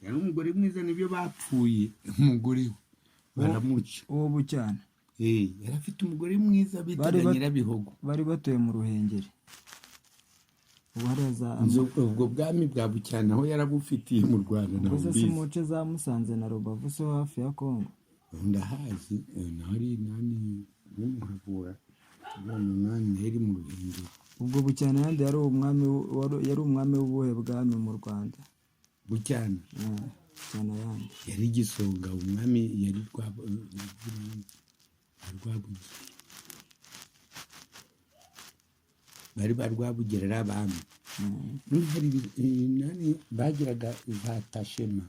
yari umugore mwiza nibyo bapfuye umugore baramuca uwo Bucyana yari afite umugore mwiza bitaga Nyirabihogo bari batuye mu Ruhengeri ubwo bwami bwa Bucyana aho yarabufitiye mu Rwanda naho mbizi mu nce za Musanze na Rubavu so hafi ya Kongo ndahazi nari nani n'umuhabura nani heri mu Ruhengeri ubwo Bucyana yandi yari umwami w'ubuhe bwami mu Rwanda Bucyana cyane yandi yari igisonga umwami yari bari barwabugerera abami nani bagiraga za tashema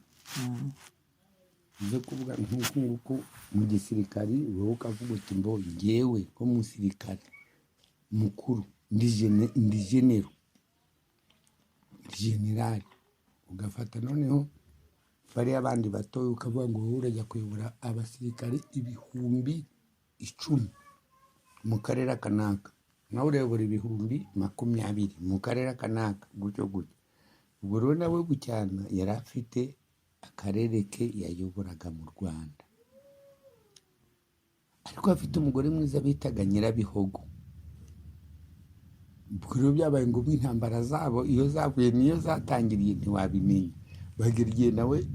zo kuvuga nk'uko mu gisirikari wowe ukavuga uti mbo ngewe ko musirikare mukuru ndi generali ugafata noneho bari abandi batoye ukavuga ngo wowe urajya kuyobora abasirikare 10,000 mu karere kanaka nawe urebora 20,000 mu karere kanaka gutyo ubwo rero nawe Bucyana yari afite akarere ke yayoboraga mu Rwanda ariko afite umugore mwiza bitaga Nyirabihogo ubwo rero byabaye ngo intambara zabo iyo zavuye niyo zatangiriye ntiwabimenya bagiriye nawe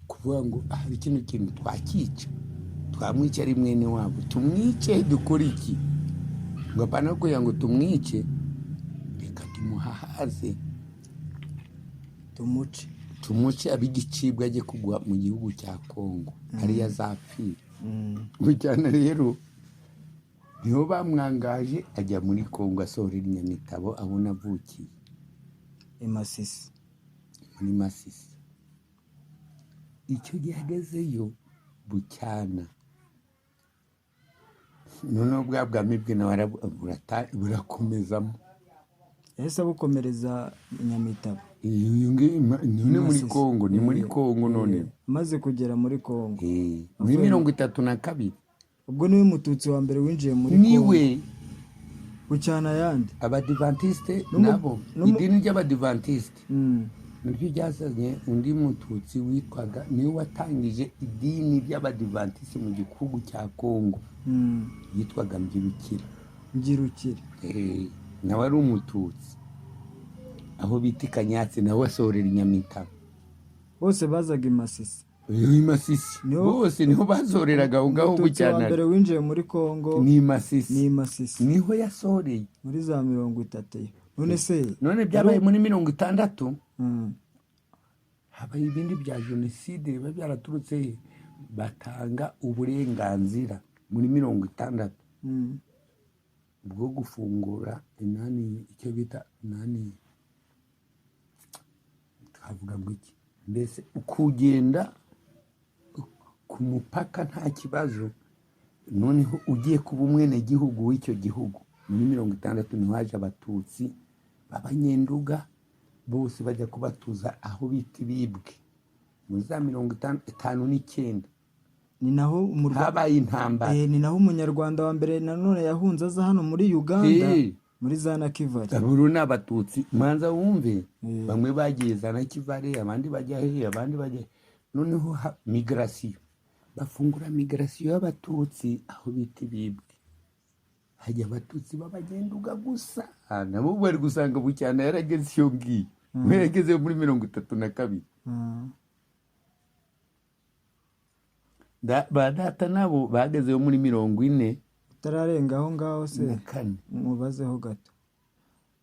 kuvuga ngo hari kintu twakica twamwica ari mwene wabo tumwice dukora iki ngo apana kugira ngo tumwice reka tumuhahaze tumuce abigicibwa ajye kugwa mu gihugu cya Kongo ari yazapfira Bucyana rero niho bamwangaje ajya muri Kongo asohorera Nyamitabo abona avukiye muri Masisi icyo gihagezeyo Bucyana noneho bwa bwami bwe nawe burakomezamo ese bukomereza Nyamitabo none muri Kongo ni muri Kongo none maze kugera muri Kongo muri 32 ubwo niwe mututsi wa mbere winjiye muri Kongo niwe Bucyana yandi abadivantiste nabo idini ry'abadivantiste niryo ryazanye undi mututsi witwaga niwe watangije idini ry'abadivantiste mu gihugu cya Kongo yitwaga Mbirukira nawe ari umututsi aho bita Kanyatsi nawe asohorera Nyamitabo bose bazaga Masisi bose niho bazoreraga aho ngaho Bucyana wa mbere winjiye muri Kongo ni Masisi niho yasohoreye muri za 30 none byabaye muri 60 habaye ibindi bya jenoside biba byaraturutse batanga uburenganzira muri 60 bwo gufungura icyo bita twavuga ngo iki mbese kugenda ku mupaka nta kibazo noneho ugiye kuba umwenegihugu w'icyo gihugu muri 60 niho haje abatutsi b'abanyenduga bose bajya kubatuza aho bita Ibibwe muri za 59 ni naho habaye intambara ni naho umunyarwanda wa mbere nanone yahunze aza hano muri Uganda muri za Nakivari aburu n'abatutsi manza wumve bamwe bagiye za Nakivari abandi bajya abandi bajya noneho migration bafungura migration y'abatutsi aho bita Ibibwe hajya abatutsi b'abagenduga gusa nabo bari gusanga Bucyana yarageze iyo ngiyo yarageze muri 32 badata nabo bagezeyo muri 40 utararenga aho ngaho se mubazeho gato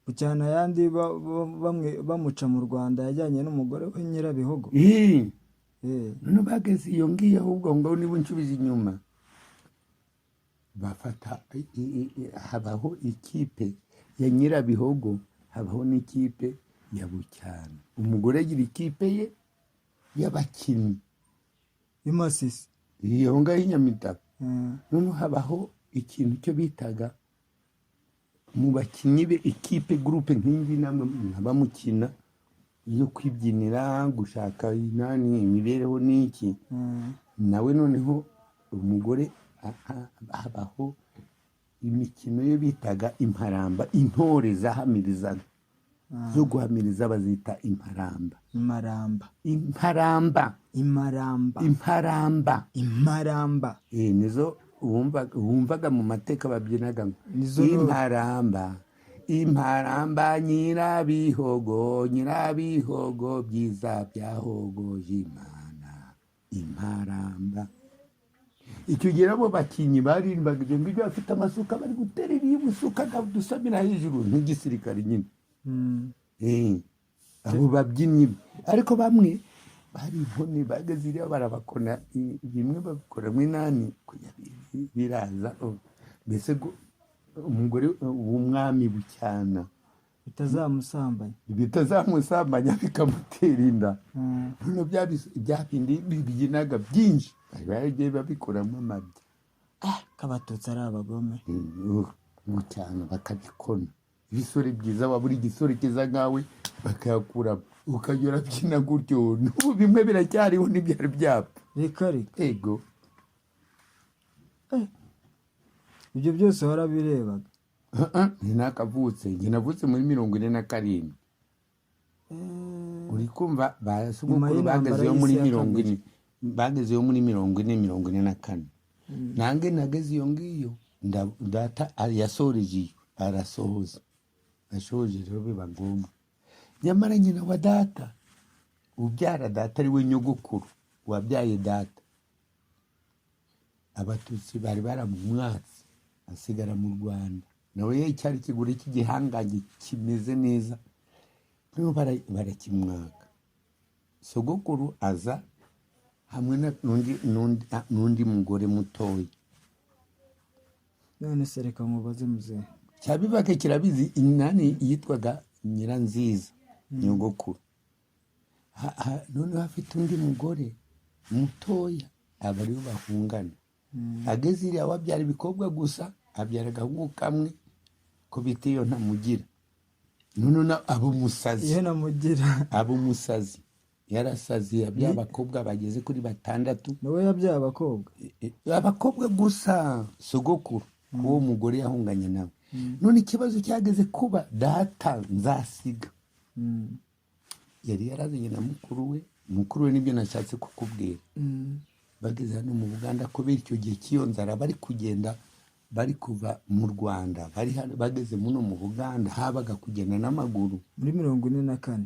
Bucyana yandi bamwe bamuca mu Rwanda yajyanye n'umugore we Nyirabihogo none bageze iyo ngiyo ahubwo ngo niba ncubiza inyuma bafata habaho ikipe ya Nyirabihogo habaho n'ikipe ya Bucyana umugore agira ikipe ye y'abakinnyi Masisi iyo ngaho Nyamitabo none habaho ikintu cyo bitaga mu bakinnyi be ikipe groupe nk'indi namwe bamukina yo kwibyinira gushaka imibereho n'iki nawe noneho umugore habaho imikino yo bitaga imparamba intore zahamirizaga zo guhamiriza bazita imparamba. Nizo wumvaga mu mateka babyinaga imparamba nyirabihogo byiza byahogoje Imana imparamba. Icyo gihe abo bakinyi baririmbaga ibyo ngibyo bafite amasuka bari guterera ibusuka dusamira hejuru nk'igisirikare nyine. Abo babyinnyi ariko bamwe bari inkoni bageze iriya barabakona bimwe babikoramo inani kujya biraza mbese umugore w'umwami bucyana bitazamusambanya bikamutera inda. Noneho bya bindi bibyinaga byinshi bagiye babikoramo amabya. Kabatutsi ari abagome bucyana bakabikona. Ibisore byiza waba uri igisore kiza nkawe bakayakuramo ukajya urabyina gutyo. N'ubu bimwe biracyariho n'ibyari byapfa. Reka ego ibyo byose warabirebaga? Ni nakavutse njye navutse muri 47. Uri kumva basogokuru bagezeyo muri 40 bagezeyo muri 40-44. Nange nageze iyo ngiyo data yasoreje arasohoza ashoje rero biba ngombwa. Nyamara nyina wa data ubyara data ari we nyogokuru wabyaye data. Abatutsi bari baramumwatse asigara mu Rwanda nawe cyari kigure cy'igihangange kimeze neza. Rero barakimwaka. Sogokuru aza hamwe n'undi mugore mutoya. None se reka mubaze muzehe cyabibake kirabizi inani yitwaga Nyiranziza nyogokuru. None afite undi mugore mutoya abari bahungana. Ageze iriya wabyara ibikobwa gusa abyara agahungu kamwe ko bitiyo ntamugira. None abo musazi yarasazi yabyaye abakobwa bageze kuri 6. Nawe yabyaye abakobwa gusa sogokuru uwo mugore yahunganye nawe. None ikibazo cyageze kuba data nzasiga. Yari yarazanye na mukuru we nibyo nashatse kukubwira. Bageze hano mu Buganda kubera icyo gihe cy'iyo nzara bari kugenda bari kuva mu Rwanda bageze muno mu Buganda habaga kugenda n'amaguru muri 44.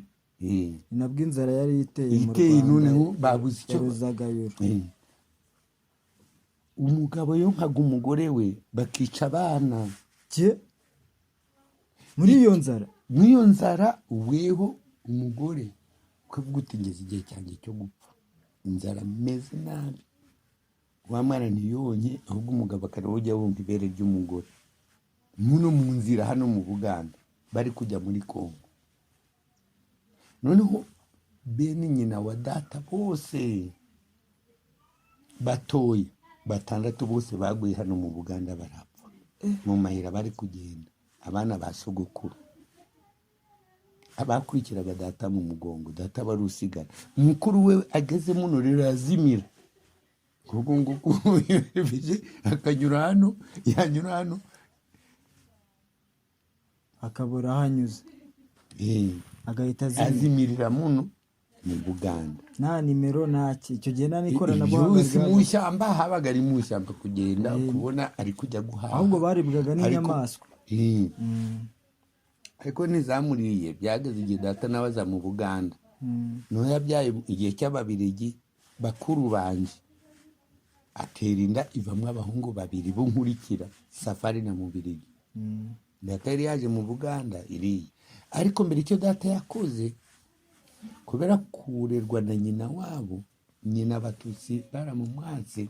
Nabwo inzara yari iteye mu Rwanda. Noneho babuze icyo bazagayura. Umugabo yonkaga umugore we bakica abana. Muri iyo nzara weho umugore ukavuga uti ngeze igihe cyanjye cyo gupfa. Inzara meze nabi wa mwana ntiyonye ahubwo umugabo akaba ujya wumva ibere ry'umugore muno mu nzira hano mu Buganda bari kujya muri Kongo. Noneho bene nyina wa data bose batoye 6 bose baguye hano mu Buganda barapfa mu mahira bari kugenda. Abana ba sogokuru abakurikiraga data mu mugongo data bari usigara. Mukuru we ageze muno rero azimira kuko akanyura hano yanyura hano akabura hanyuze agahita azimirira muno mu Buganda. Nta nimero ntaki icyo gihe nta n'ikoranabuhanga mu ishyamba habaga ari mu ishyamba kugenda kubona ari kujya guhaha. Ahubwo baribwaga n'inyamaswa. Ariko nizamuriye byageze igihe data nabaza mu Buganda. No yabyaye igihe cy'Ababirigi bakuru banje atera inda ivamwe abahungu 2 bo nkurikira Safari na Mubirigi. Data yari yaje mu Buganda iri ariko mbere icyo data yakoze kubera kurerwa na nyina wabo nyina Abatutsi baramumwatse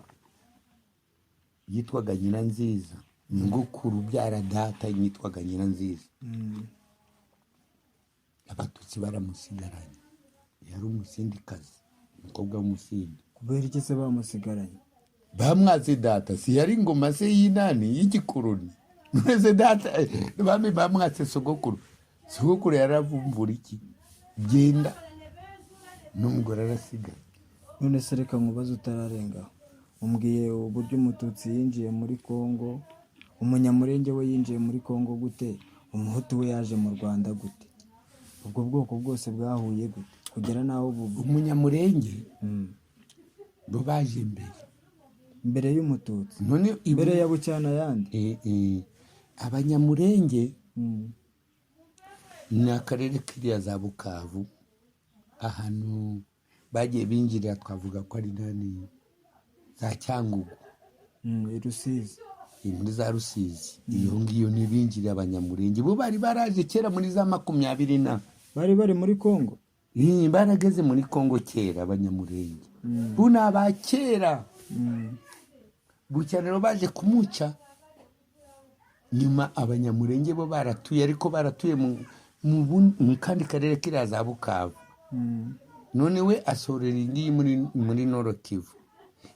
yitwaga Nyiranziza. Nyogokuru byara data yitwaga Nyiranziza. Abatutsi baramusigaranye yari umusindikazi umukobwa w'umusindi. Kubera iki se bamusigaranye? Bamwatse data si yari ingoma se y'inani y'igikoroni. None data bamwatse sogokuru yaravumbura iki genda n'umugore arasigara. None se reka nkubaze utararengaho umbwiye uburyo umututsi yinjiye muri Kongo, umunyamurenge we yinjiye muri Kongo gute, umuhutu we yaje mu Rwanda gute? ubwo bwoko bwose bwahuye gute kugera naho bubu? umunyamurenge bo baje mbere y'umututsi, none mbere ya bucyana yandi. abanyamurenge ni akarere kiriya za Bukavu, ahantu bagiye binjirira twavuga ko ari nani za Cyangugu, Rusizi, muri za Rusizi. iyo ngiyo ni binjirira abanyamurenge, bo bari baraje kera muri za 20 na bari muri Kongo. barageze muri Kongo kera abanyamurenge. buna ba kera bucyana baje kumuca, nyuma abanyamurenge bo baratuye, ariko baratuye mu kandi karere kiriya za Bukavu. none we asorera indi muri Noro Kivu,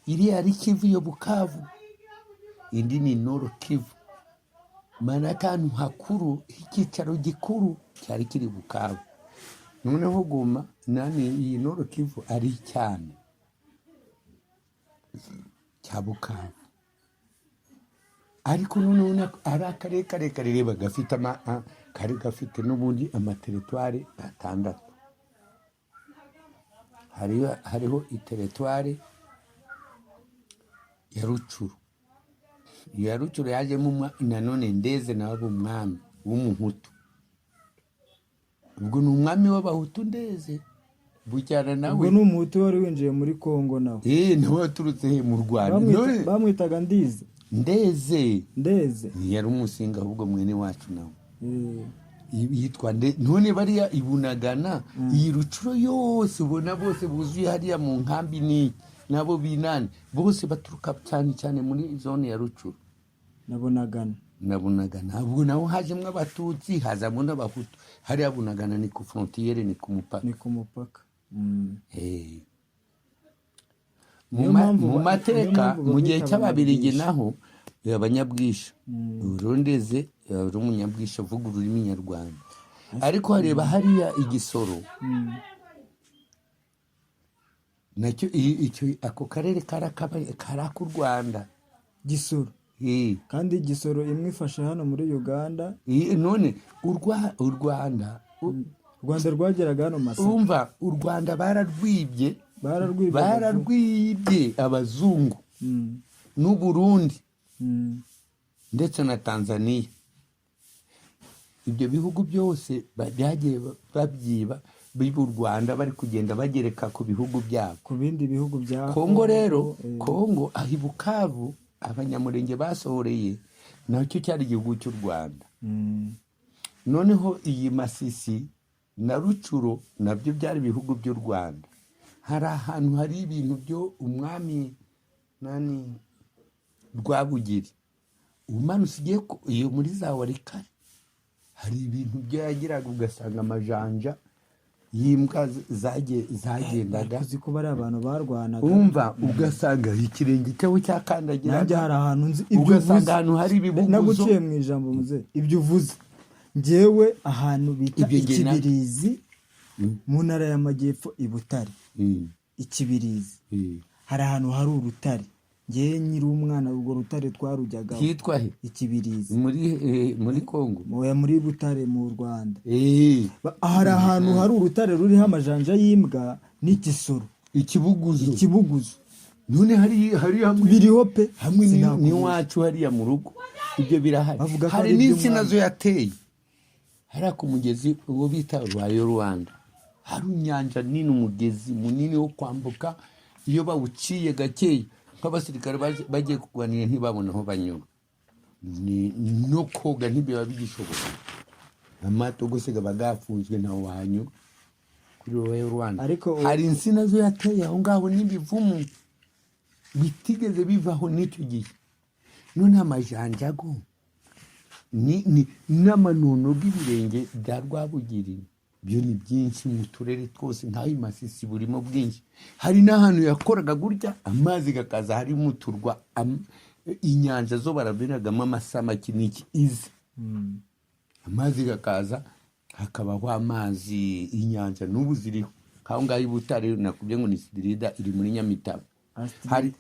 iriya ari Kivu yo Bukavu, indi ni Noro Kivu. mana akantu hakuru, icyicaro gikuru cyari kiri Bukavu. noneho Goma nani iyi Noro Kivu ari cyane cya Bukavu, ariko none ari akarere karekare reba gafite kari gafite n'ubundi amateritwari 6. hariho iteritwari ya Rucuru. iyo ya Rucuru yajemo nanone Ndeze nawe umwami w'umuhutu, ubwo ni umwami w'abahutu Ndeze. bucyana nawe ubwo ni umuhutu wari winjiye muri Kongo nawe. nawe waturutse mu Rwanda, bamwitaga Ndeze yari umusinga, ahubwo mwene wacu nawe yitwa none bariya ibunagana iyi Rucuro yose ubona bose buzuye hariya mu nkambi ni nabo binani bose baturuka cyane cyane muri zone ya Rucuro nabunagana. ubwo naho hajemwe abatutsi, hazamo n'abahutu. hariya bunagana ni ku frontiere, ni ku mupaka. mu mateka mu gihe cy'Ababiligi naho abanyabwisha urondeze uri umunyabwisha uvuga ururimi nyarwanda, ariko hareba hariya igisoro nacyo ako karere karaka u Rwanda gisoro. kandi igisoro imwe ifashe hano muri Uganda. none u Rwanda rwageraga hano Masaka. umva u Rwanda bararwibye abazungu n'u Burundi ndetse na Tanzania. ibyo bihugu byose byagiye babyiba bibu Rwanda, bari kugenda bagereka ku bihugu byabo, ku bindi bihugu bya Kongo. rero Kongo ahi Bukavu abanyamurenge basohoreye nacyo cyari igihugu cy'u Rwanda. noneho iyi Masisi na Rucuro nabyo byari ibihugu by'u Rwanda. hari ahantu hari ibintu byo umwami nani Rwabugiri umanutse ugiye iyo muri za Warikare, hari ibintu byo yagiraga ugasanga amajanja y'imbwa zagendaga, uzi ko bari abantu barwanaga, umva ugasanga ikirenge cyawe cyakandagira. nanjye hari ahantu nzi ibyo ugasanga ahantu hari ibibuguzo. naguciye mu ijambo muze ibyo uvuze, njyewe ahantu bita Ikibirizi mu ntara y'Amajyepfo i Butare. Ikibirizi hari ahantu hari urutare, njyewe nyiri umwana urwo rutare twarujyaga. hitwa he? Ikibirizi muri Kongo, muri Butare mu Rwanda. hari ahantu hari urutare ruriho amajanja y'imbwa n'igisoro, ikibuguzo. none hari hamwe biriho pe, hamwe ni wacu hariya mu rugo, ibyo birahari. hari n'insina zo yateye hariya ku mugezi uwo bita Rwayo Rwanda. hari inyanja nini, umugezi munini wo kwambuka. iyo bawuciye gakeya nk'abasirikare bagiye kurwanira ntibabona aho banyura, no koga ntibiba bigishoboka. amato gusiga bagafunzwe ntaho wahanyura kuri Rwayo Rwanda. hari insina zo yateye aho ngaho n'ibivumu bitigeze bivaho n'icyo gihe. none amajanjago n'amanono bw'ibirenge bya Rwabugiri byo ni byinshi mu turere twose, ntaho Masisi burimo bwinshi. hari n'ahantu yakoraga gutya amazi gakaza, harimo uturwa, inyanja zo baraberagamo amasamaki n'iki izi. amazi gakaza hakabaho amazi, inyanja n'ubu ziriho. aho ngaho i Butare nakubye ngo ni Sidirida, iri muri Nyamitabo. hari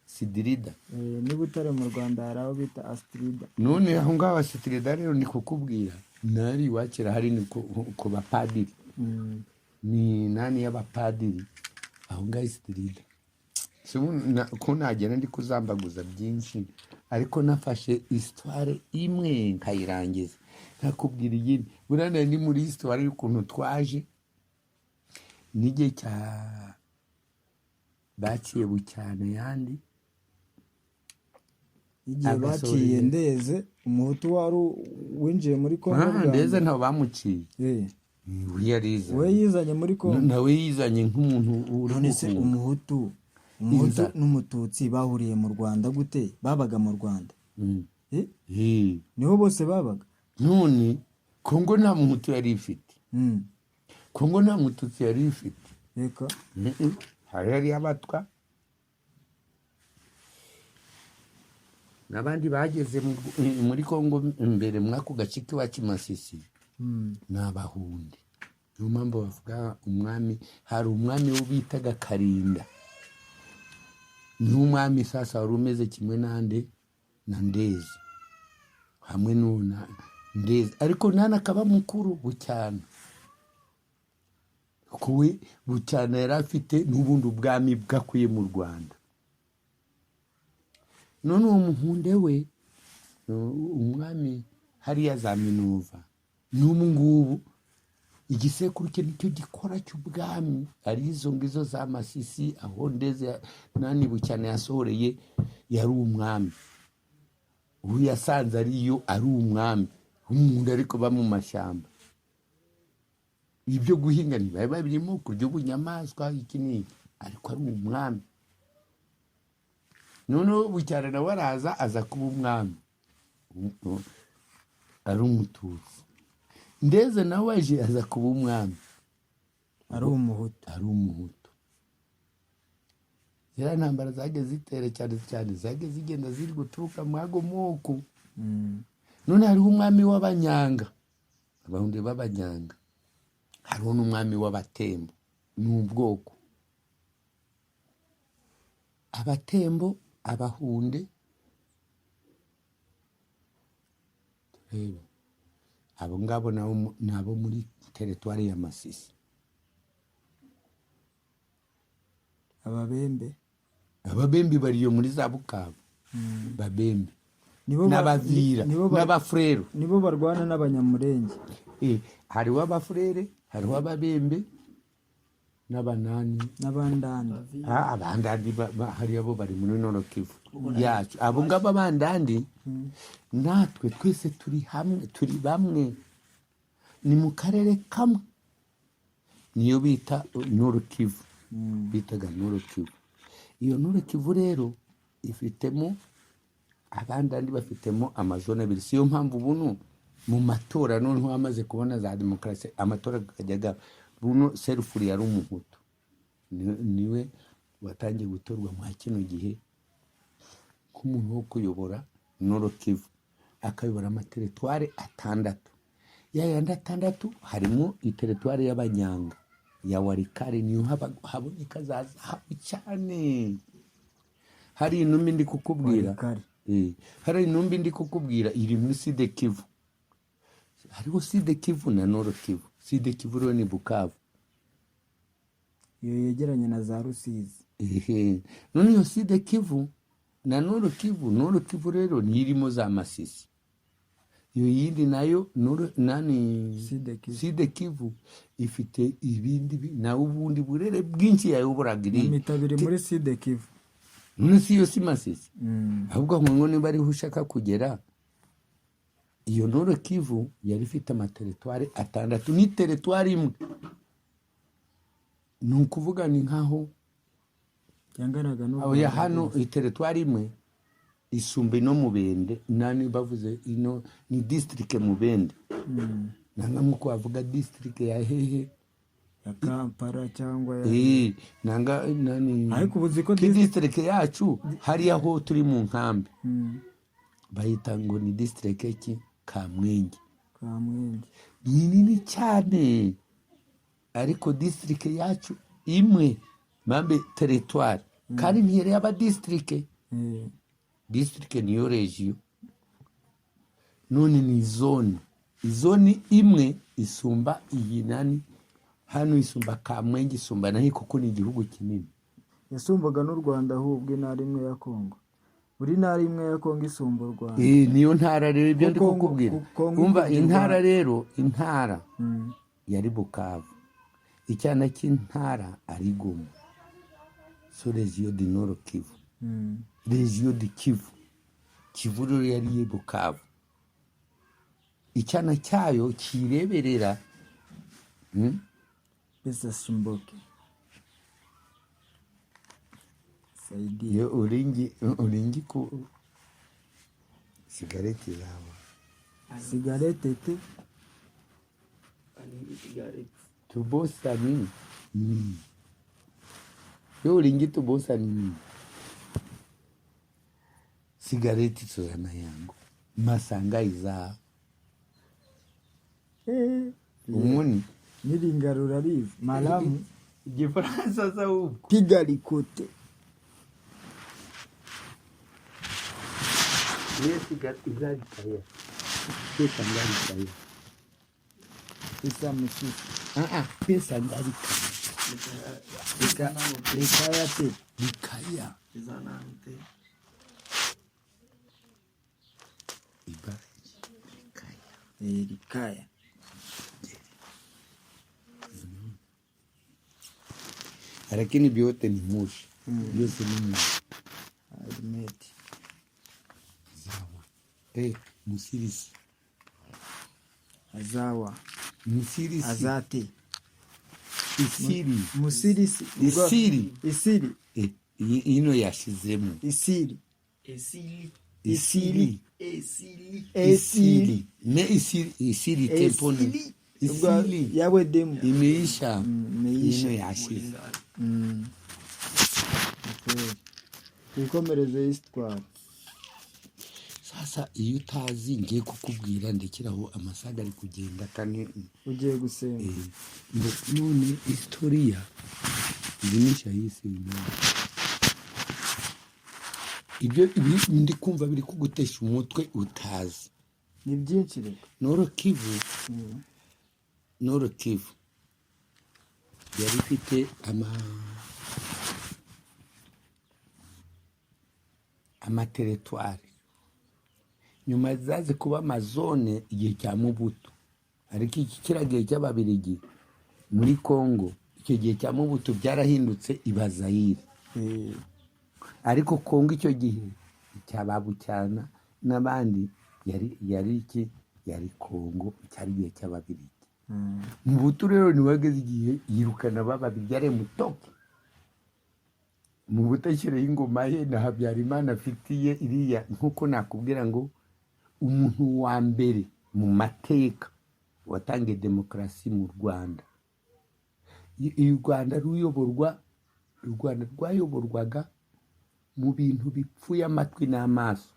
Sidirida ni Butare mu Rwanda, hari aho bita Astrida. none aho ngaho Sidirida rero ni kukubwira nari iwakera hari ni ku bapadiri ni nani y'abapadiri aho ngaho isitirida ko nagenda ndi kuzambaguza byinshi ariko nafashe histoire imwe nkayirangiza nkakubwira iyindi buriya ni muri histoire y'ukuntu twaje n'igihe cya baciye bucyane yandi igihe baciye ndeze umuhutu wari winjiye muri Kongo ndeze ntawe bamuciye we yizanye muri Kongo nawe yizanye nk'umuntu none se umuhutu n'umututsi bahuriye mu Rwanda gute babaga mu Rwanda niho bose babaga none Kongo nta muhutu yari ifite Kongo nta mututsi yari ifite reka hari abatwa n'abandi bageze muri Kongo mbere mwako gace k'iwacu Masisi ni Abahundi niyo mpamvu bavuga umwami hari umwami wo bitaga Karinda n'umwami sasa wari umeze kimwe nande na Ndezi hamwe n'una Ndezi ariko nana akaba mukuru Bucyana kuwe Bucyana yari afite n'ubundi ubwami bwakuye mu Rwanda none uwo muhunde we umwami hariya za Minova n'ubu ngubu igisekuru cye nicyo gikora cy'ubwami ari izo ngizo za Masisi aho Ndeze nani Bucyana yasohoreye yari umwami ubu yasanze ariyo ari umwami umuntu ariko ba mu mashyamba ibyo guhinga ntibari babirimo kurya ubunyamaswa iki n'iki ariko ari umwami noneho Bucyana nawe araza aza kuba umwami ari umututsi Ndeze nawe aje aza kuba umwami ari umuhutu ziriya ntambara zagiye zitera cyane zagiye zigenda ziri guturuka mwago moko none hariho umwami w'Abanyanga Abahundi b'Abanyanga hariho n'umwami w'Abatembo ni ubwoko Abatembo Abahunde turebe abo ngabo nabo muri teritwari ya Masisi Ababembe bariyo muri za Bukavu Babembe n'Abavira n'Abafurero nibo barwana n'Abanyamurenge hariho Abafurere hariho Ababembe n'Abanani n'Abandandi Abandandi hariya bo bari muri Nord Kivu yacu abo ngabo Abandandi natwe twese turi hamwe turi bamwe ni mu karere kamwe niyo bita Nord Kivu bitaga Nord Kivu iyo Nord Kivu rero ifitemo Abandandi bafitemo amazone abiri siyo mpamvu buno mu matora noneho amaze kubona za demokarasi amatora akajyaga buno Serufuri yari umuhutu niwe watangiye gutorwa mu kino gihe nk'umuntu wo kuyobora Nord Kivu akayobora amateritware 6 yayandi 6 harimo iteritware y'Abanyanga ya Warikare niyo haboneka za zahabu cyane hari intumbi ndi kukubwira hari intumbi ndi kukubwira iri muri Sud Kivu hariho Sud Kivu na Nord Kivu Sud Kivu rero ni Bukavu iyo yegeranye na za Rusizi none iyo Sud Kivu na Nord Kivu rero nirimo za Masisi iyo yindi nayo Sud Kivu ifite ibindi na ubundi burere bwinshi yayoburagira imitabiri muri Sud Kivu none si yo si Masisi ahubwo ngo niba ari ushaka kugera iyo Nord Kivu yari ifite amateritware 6 ni teritwari imwe ni ukuvuga ni nkaho yanganaga no ya hano iteritwari imwe isumbe no Mubende nani bavuze ino ni district Mubende nanga muko bavuga district ya hehe ya Kampala cyangwa ya nanga nani ariko ubuzi ko district yacu hari aho turi mu nkambi bayita ngo ni district ki Kamwenge ni nini cyane ariko district yacu imwe mambe territoire kandi ntiyere aba district district niyo region none ni zone zone imwe isumba iyi nani hano isumba Kamwenge isumba naho kuko ni igihugu kinini. Yasumbaga n'u Rwanda ahubwo intara imwe ya Kongo. Buri ntara imwe ya Kongo isumba u Rwanda. Niyo ntara rero ibyo ndi kukubwira. Umva intara rero intara yari Bukavu. Icyana cy'intara ari Goma. So Region du Nord Kivu. Region du Kivu. Kivu rero yari Bukavu. Icyana cyayo kireberera Pesa Shimboke. Saidi. Yo uringi ku sigareti zawe. Sigarete te. Tubosa nini? Yo uringi tubosa nini? Sigareti tuzana yangu. Masanga izao. Umuni. Niringarura rive. Malamu. Igifaransa za ubu. Piga likote. Izali kaya. Pesa ngali kaya. Pesa msisi. Pesa ngali kaya. Likaya te. Likaya. Izanante. Ibaraki. Likaya. Likaya. Lakini vyote ni mushi. Vyote ni mushi. Alimeti. Zawa. Musirisi. Azawa. Musirisi. Azate. Isiri. Musirisi. Isiri. Isiri. Ino yashizemu. Isiri. Isiri. Isiri. Isiri. Ne isiri. Isiri temponi. Isiri. Yawe demu. Imeisha. Imeisha. Ino yashize. Ikomereze histoire. Sasa iyo utazi ngiye kukubwira ndekiraho amasaga ari kugenda kane ugiye gusenga. None historia zimisha yisi ibyo ndi kumva biri kugutesha umutwe utazi. Ni byinshi reka. Noro Kivu yari ifite amateritwari nyuma zaze kuba amazone igihe cya Mubutu, ariko iki kiragiye cy'ababirigi muri Kongo icyo gihe cya Mubutu byarahindutse iba Zaire. Ariko Kongo icyo gihe cyababucyana n'abandi yari Kongo cyari gihe cy'ababirigi. Mubutu rero niwageze igihe yirukana bababirigi ari mutoke. Mubutu ashyiraho ingoma ye na Habyarimana afitiye iriya nkuko nakubwira ngo umuntu wa mbere mu mateka watangiye demokarasi mu Rwanda. U Rwanda rwayoborwaga mu bintu bipfuye amatwi n'amaso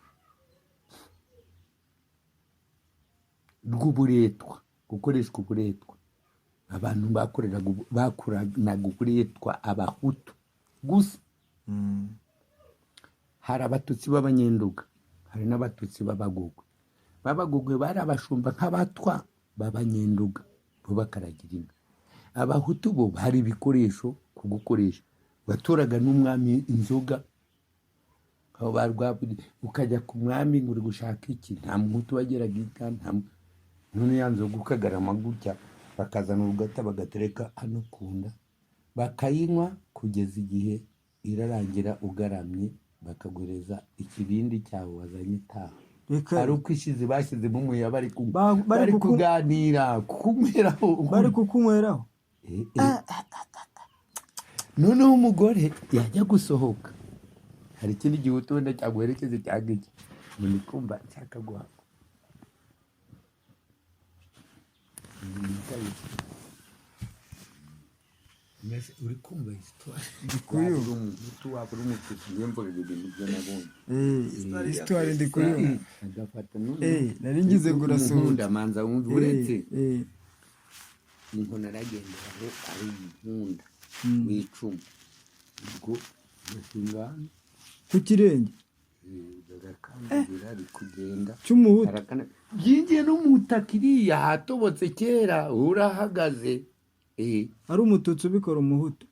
rw'uburetwa, gukoreshwa uburetwa. Abantu bakoranaga uburetwa abahutu gusa. Hari abatutsi b'abanyenduga, hari n'abatutsi b'abagogwe. Babagogwe bari abashumba nk'abatwa b'abanyenduga bo bakaragira inka. Abahutu bo hari ibikoresho kugukoresha. Baturaga n'umwami inzoga. Aho barwaburi ukajya ku mwami ngo uri gushaka iki, nta muhutu wageraga inka, none yanzoga ukagarama gutya bakazana urugata bagatereka hano kunda bakayinywa kugeza igihe irarangira ugaramye bakagureza ikibindi cyawe wazanye taha. Ari uko ishize bashyizemo umuya bari kuganira kukunyweraho. Noneho umugore yajya gusohoka hari ikindi gihutu wenda cyaguherekeze cyangwa iki muri kumva nshaka guha Mese uri kumva histoire ndikuyo umutu wabura umututsi yembo ibintu byo nabonye histoire ndikuyo agafata none nari ngize ngo urasohoka manza wumva uretse niho naragenderaho ari inkunda w'icuma ubwo nasingana ku kirenge Barakangira ari kugenda cy'umuhutu yinjiye no mu butaka iriya hatobotse kera urahagaze ari umututsi ubikora umuhutu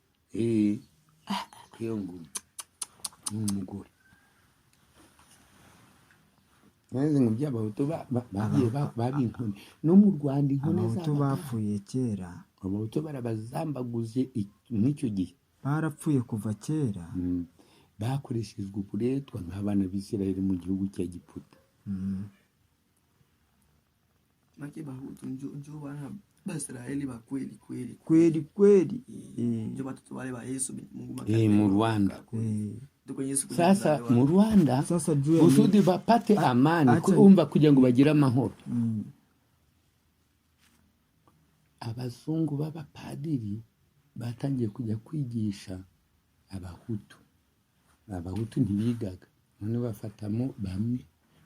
kwiyo ngo n'umugore maze ngo by'abahutu babinkone no mu Rwanda inkone abahutu bapfuye kera, abahutu barabazambaguze n'icyo gihe barapfuye kuva kera, bakoreshejwe uburetwa nk'abana b'Isirayeli mu gihugu cya Giputa. Make bahutu njo bana b'Isirayeli ba kweli njo batoto wale ba Yesu Mungu mu Rwanda. Sasa mu Rwanda usudi bapate amani kumva kugira ngo bagire amahoro. Abazungu b'abapadiri batangiye kujya kwigisha abahutu ntibigaga, none bafatamo bamwe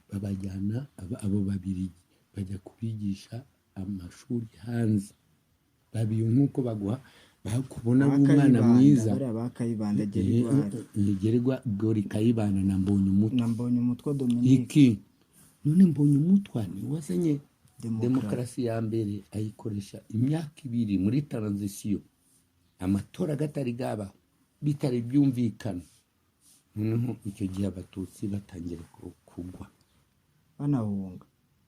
babajyana abo babiri bajya kubigisha amashuri hanze, babiye nk'uko baguha bakubona umwana mwiza bakayibanda gerwa gori kayibana na mbonye umutwa Dominique iki none mbonye umutwa ni wazanye demokarasi ya mbere ayikoresha imyaka 2 muri transition, amatora gatari gaba bitari byumvikana. Noneho icyo gihe abatutsi batangira kugwa banahunga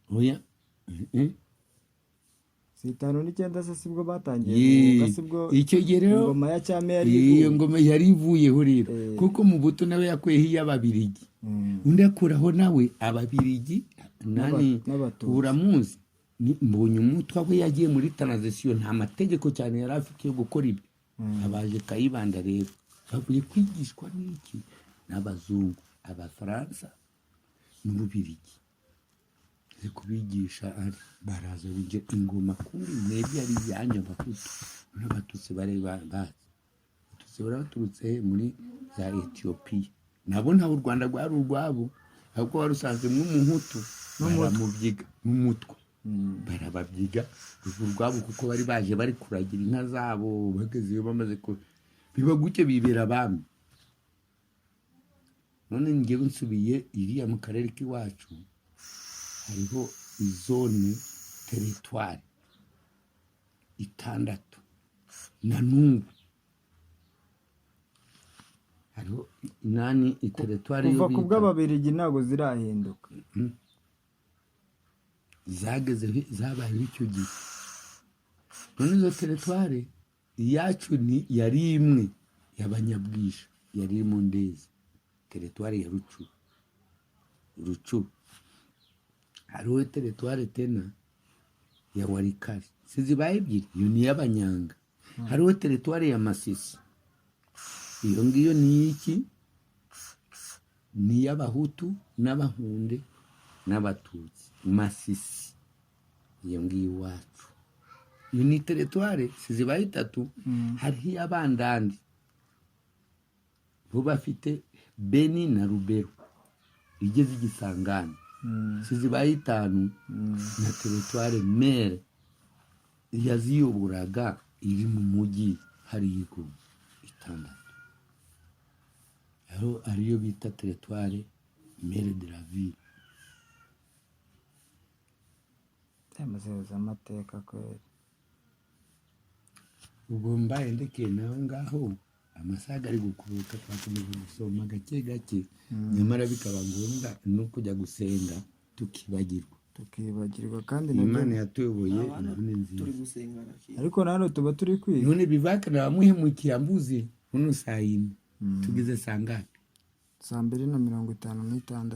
oya 59 se sibwo batangiye sibwo icyo gihe rero ngoma ya cyame iyo ngoma yari ivuyeho rero kuko mu buto nawe yakweho y'ababirigi undi akuraho nawe ababirigi nani uramuzi mbonye umutwa we yagiye muri transition nta mategeko cyane yari afite yo gukora ibyo. Abaje kayibanda rero bavuye kwigishwa n'iki n'abazungu, abafaransa n'ububirigi kubigisha ari baraza bije ingoma kuri mwebwe ari yanyu abahutu n'abatutsi bari bazi baturutse muri za Ethiopia, nabo nta u Rwanda rwari urwabo ahubwo warusanze nk'umuhutu baramubyiga n'umutwe barababyiga urwabo kuko bari baje bari kuragira inka zabo bagezeyo bamaze ko biba guke bibera abami. None ngiye nsubiye iriya mu karere k'iwacu hariho izone territoire 6 na n'ubu hariho nani territoire yo kuva kubw'ababirigi ntago zirahinduka zageze zabaye icyo gihe. None izo territoire yacu ni yari imwe y'abanyabwisha yari mu Ndezi, territoire ya Rucuru hariho territoire tena ya Warikari sizibaye ebyiri, iyo ni y'Abanyanga. Hariho territoire ya Masisi, iyo ngiyo ni iki ni y'Abahutu n'Abahunde n'Abatutsi. Masisi iyo ngiyo iwacu iyo ni territoire sizibaye 3. hariho y'Abandandi bo bafite Beni na Rubero igeze igisangana sizibaye 5 na territoire mere yaziyoburaga iri mu mujyi hari yego 6 aho ariyo bita territoire mere de la ville. Temazeza amateka kweli ubwo mbaye ndekeye naho ngaho amasaga ari gukuruka twakomeje gusoma gake nyamara bikaba ngombwa no kujya gusenga tukibagirwa kandi Imana yatuyoboye none nziza turi gusengana ariko nano tuba turi kwiga none bivakana bamuhemukira mbuzi uno saa 4 tugeze saa ngapi? saa 2:56